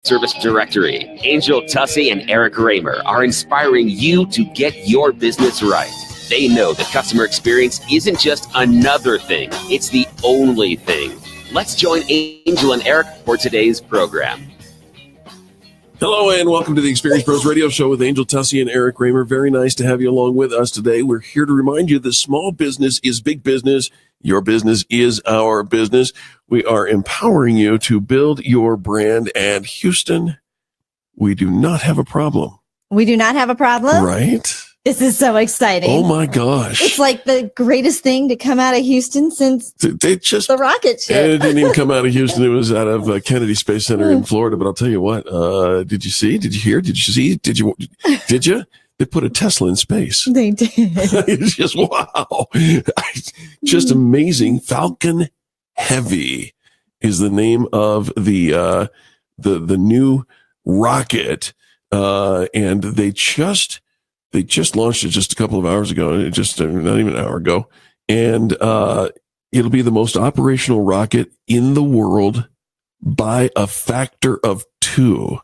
Service Directory. Angel Tussey and Eric Raymer are inspiring you to get your business right. They know that customer experience isn't just another thing, it's the only thing. Let's join Angel and Eric for today's program. Hello and welcome to the Experience Pros Radio Show with Angel Tussey and Eric Raymer. Very nice to have you along with us today. We're here to remind you that small business is big business. Your business is our business. We are empowering you to build your brand. And Houston, we do not have a problem. We do not have a problem? Right? This is so exciting. Oh my gosh. It's like the greatest thing to come out of Houston since the rocket ship. And it didn't even come out of Houston. It was out of Kennedy Space Center in Florida. But I'll tell you what, did you see? Did you hear? Did you see? Did you? They put a Tesla in space. They did. It's just, wow. Just amazing. Falcon Heavy is the name of the new rocket. And they just launched it just a couple of hours ago, just not even an hour ago. And it'll be the most operational rocket in the world by a factor of 2,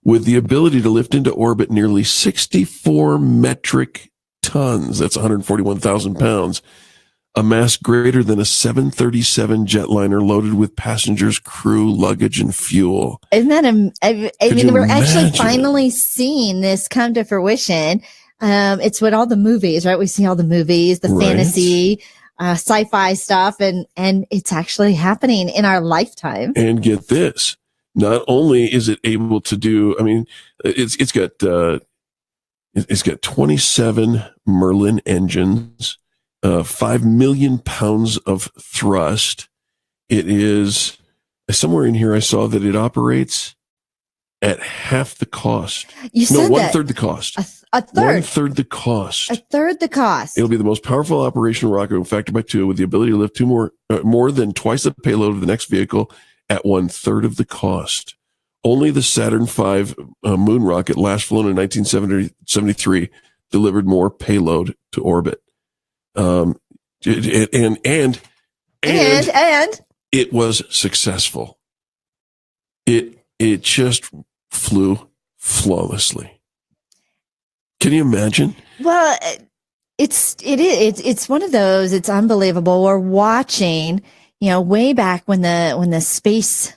with the ability to lift into orbit nearly 64 metric tons. That's 141,000 pounds. A mass greater than a 737 jetliner loaded with passengers, crew, luggage, and fuel. Isn't that, I mean, we're actually finally seeing this come to fruition. It's what all the movies, right? We see all the movies, the fantasy, sci-fi stuff, and it's actually happening in our lifetime. And get this, not only is it able to do, I mean, it's got 27 Merlin engines, 5 million pounds of thrust. It is somewhere in here. I saw that it operates at half the cost. You said one third the cost. A third. 1/3 the cost. 1/3 the cost. It'll be the most powerful operational rocket factor by 2, with the ability to lift more than twice the payload of the next vehicle at 1/3 of the cost. Only the Saturn V moon rocket, last flown in 1973, delivered more payload to orbit. And it was successful. It just flew flawlessly. Can you imagine? Well, it's one of those. It's unbelievable. We're watching, way back when the space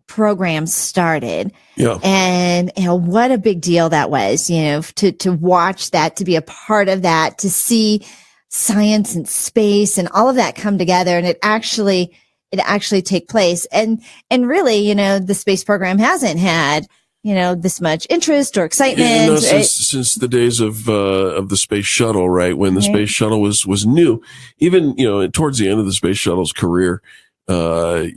program started. Yeah. And what a big deal that was, to watch that, to be a part of that, to see science and space and all of that come together, and it actually take place. And really, the space program hasn't had, this much interest or excitement. Since the days of the space shuttle, right? When the space shuttle was new, even, towards the end of the space shuttle's career, they're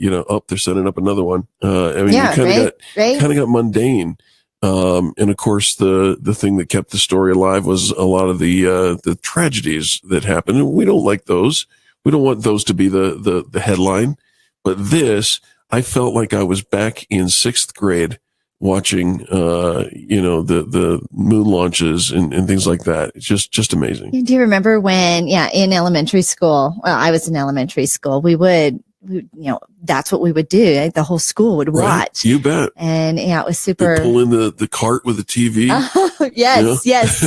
setting up another one. Kind of got mundane. And of course, the thing that kept the story alive was a lot of the tragedies that happened. And we don't like those. We don't want those to be the headline. But this, I felt like I was back in 6th grade watching, the moon launches and things like that. It's just amazing. Do you remember when, in elementary school, well, I was in elementary school, that's what we would do. The whole school would watch. Right. You bet. And it was super. They'd pull in the cart with the TV. Yes, yes.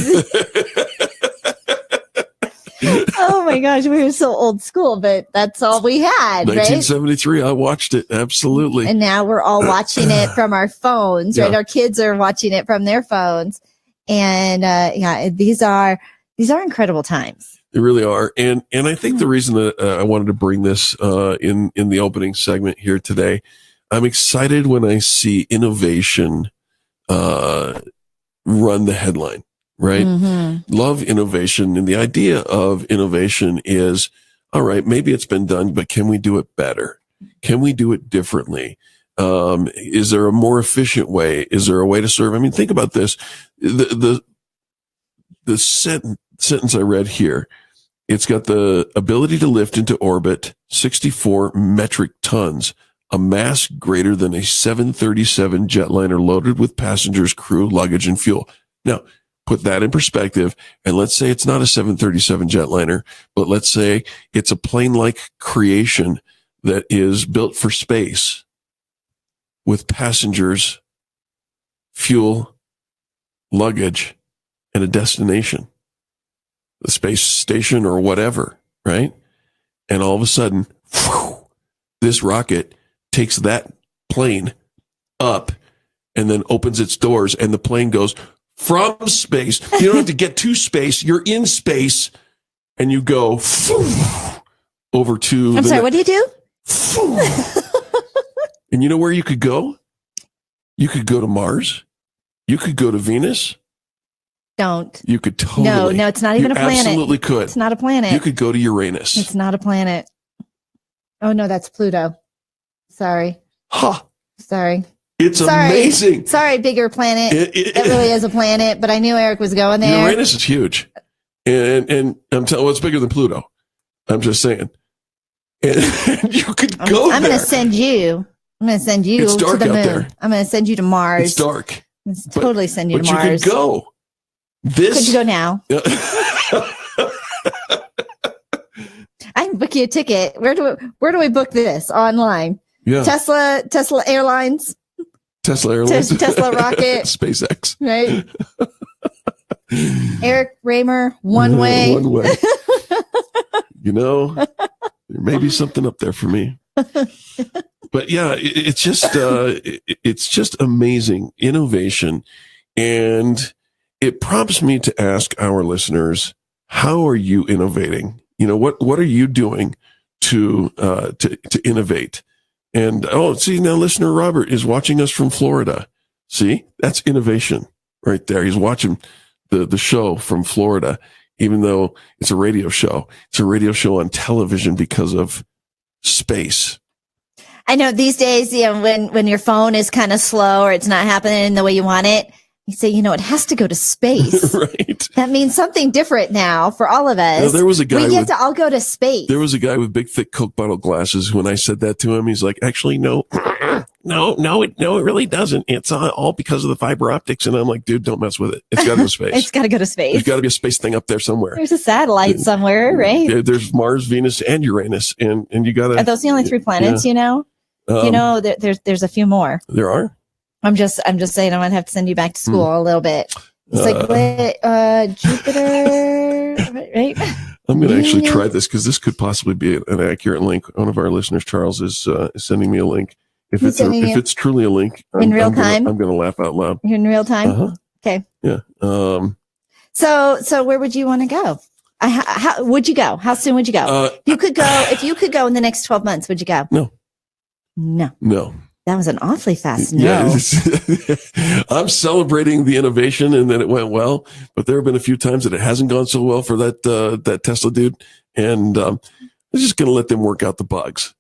Oh my gosh, we were so old school, but that's all we had, 1973, right? I watched it, absolutely. And now we're all watching it from our phones, right? Our kids are watching it from their phones. And these are incredible times. They really are. And I think the reason that I wanted to bring this in the opening segment here today, I'm excited when I see innovation run the headline. Right? Mm-hmm. Love innovation. And the idea of innovation is, all right, maybe it's been done, but can we do it better? Can we do it differently? Is there a more efficient way? Is there a way to serve? I mean, think about this. The sentence I read here, it's got the ability to lift into orbit 64 metric tons, a mass greater than a 737 jetliner loaded with passengers, crew, luggage, and fuel. Now, put that in perspective, and let's say it's not a 737 jetliner, but let's say it's a plane-like creation that is built for space with passengers fuel, luggage, and a destination, the space station or whatever, right? And all of a sudden, whew, this rocket takes that plane up and then opens its doors, and the plane goes from space. You don't have to get to space. You're in space, and you go over to... I'm sorry, what do you do? And you know where you could go? You could go to Mars. You could go to Venus. Don't. You could totally. No, it's not even a planet. Absolutely could. It's not a planet. You could go to Uranus. It's not a planet. Oh, no, that's Pluto. Sorry. Huh. Sorry. It's amazing. Sorry, bigger planet. It really is a planet, but I knew Eric was going there. Uranus is huge. And I'm telling you, it's bigger than Pluto. I'm just saying. And you could go I'm going to send you. It's dark to the moon. out there. I'm going to send you to Mars. It's dark. Totally send you to Mars. But you could go. Could you go now? I can book you a ticket. Where do we book this? Online? Yeah. Tesla Airlines. Tesla Airlines. Tesla Rocket. SpaceX. Right. Eric Raymer, one way. One way. There may be something up there for me. But yeah, it's just amazing innovation. And it prompts me to ask our listeners, how are you innovating? What are you doing to innovate? And see, now listener Robert is watching us from Florida. See, that's innovation right there. He's watching the show from Florida, even though it's a radio show. It's a radio show on television because of space. I know these days, when your phone is kind of slow or it's not happening the way you want it, you say, it has to go to space. Right. That means something different now for all of us. There was a guy we get to all go to space. There was a guy with big, thick Coke bottle glasses. When I said that to him, he's like, actually, no, it really doesn't. It's all because of the fiber optics. And I'm like, dude, don't mess with it. It's got to go to space. It's got to go to space. There's got to be a space thing up there somewhere. There's a satellite somewhere, right? There's Mars, Venus, and Uranus. And you got to... Are those the only 3 planets, there's a few more. There are? I'm just saying I'm going to have to send you back to school a little bit. It's Jupiter, right? I'm going to actually try this because this could possibly be an accurate link. One of our listeners, Charles, is sending me a link. If it's truly a link, in real time, I'm going to laugh out loud. In real time? Uh-huh. Okay. Yeah. So where would you want to go? How would you go? How soon would you go? If you could go in the next 12 months, would you go? No. That was an awfully fast no. Yeah, I'm celebrating the innovation and that it went well, but there have been a few times that it hasn't gone so well for that Tesla dude, and I'm just going to let them work out the bugs.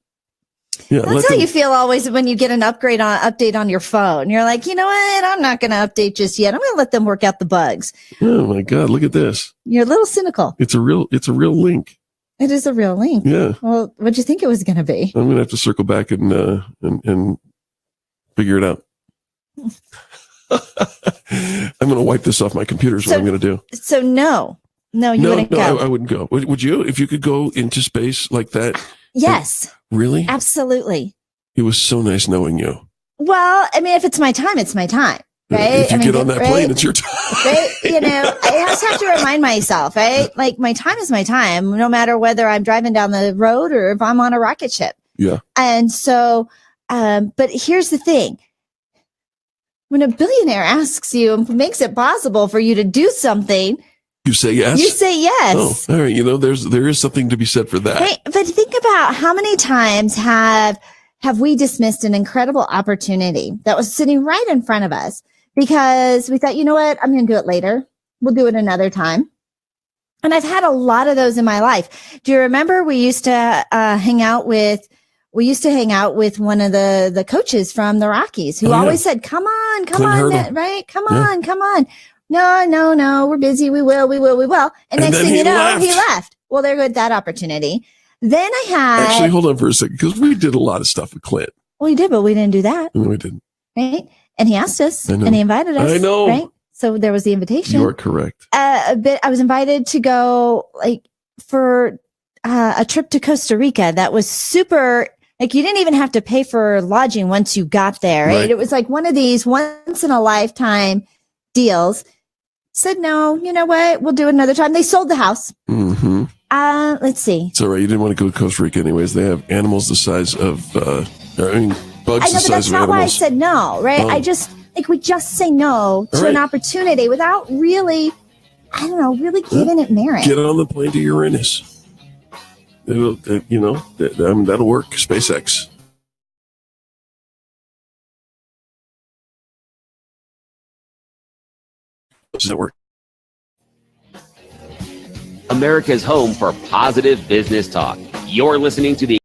Yeah, that's how you feel always when you get an update on your phone. You're like, you know what? I'm not going to update just yet. I'm going to let them work out the bugs. Oh my God, look at this. You're a little cynical. It's a real link. It is a real link. Yeah. Well, what'd you think it was going to be? I'm going to have to circle back and figure it out. I'm going to wipe this off my computer is what I'm going to do. So no, you wouldn't go. I wouldn't go. Would you? If you could go into space like that? Yes. Really? Absolutely. It was so nice knowing you. Well, I mean, if it's my time, it's my time. Right? If you get on that plane, it's your time. Right? I just have to remind myself, right? Like my time is my time, no matter whether I'm driving down the road or if I'm on a rocket ship. Yeah. And so, but here's the thing. When a billionaire asks you and makes it possible for you to do something, you say yes? You say yes. Oh, all right. There is something to be said for that. Right? But think about how many times have we dismissed an incredible opportunity that was sitting right in front of us because we thought, you know what, I'm going to do it later. We'll do it another time. And I've had a lot of those in my life. Do you remember we used to hang out with one of the coaches from the Rockies who always said, come on, right? Come on. No, we're busy. We will. And next thing you know, he left. Well, there goes that opportunity. Then I had... Actually, hold on for a second, because we did a lot of stuff with Clint. Well, we did, but we didn't do that. No, we didn't. Right? And he asked us, and he invited us. I know. Right? So there was the invitation. You are correct. I was invited to go for a trip to Costa Rica that was super Like you didn't even have to pay for lodging once you got there. Right? It was like one of these once in a lifetime deals. Said, no, you know what? We'll do it another time. They sold the house. Mm-hmm. Let's see. It's all right. You didn't want to go to Costa Rica anyways. They have animals the size of, bugs I know, the but size that's of not animals. why I said no, right? Oh. We just say no to an opportunity without really, I don't know, really giving it merit. Get on the plane to Uranus. That'll work. SpaceX. Does that work? America's home for positive business talk. You're listening to the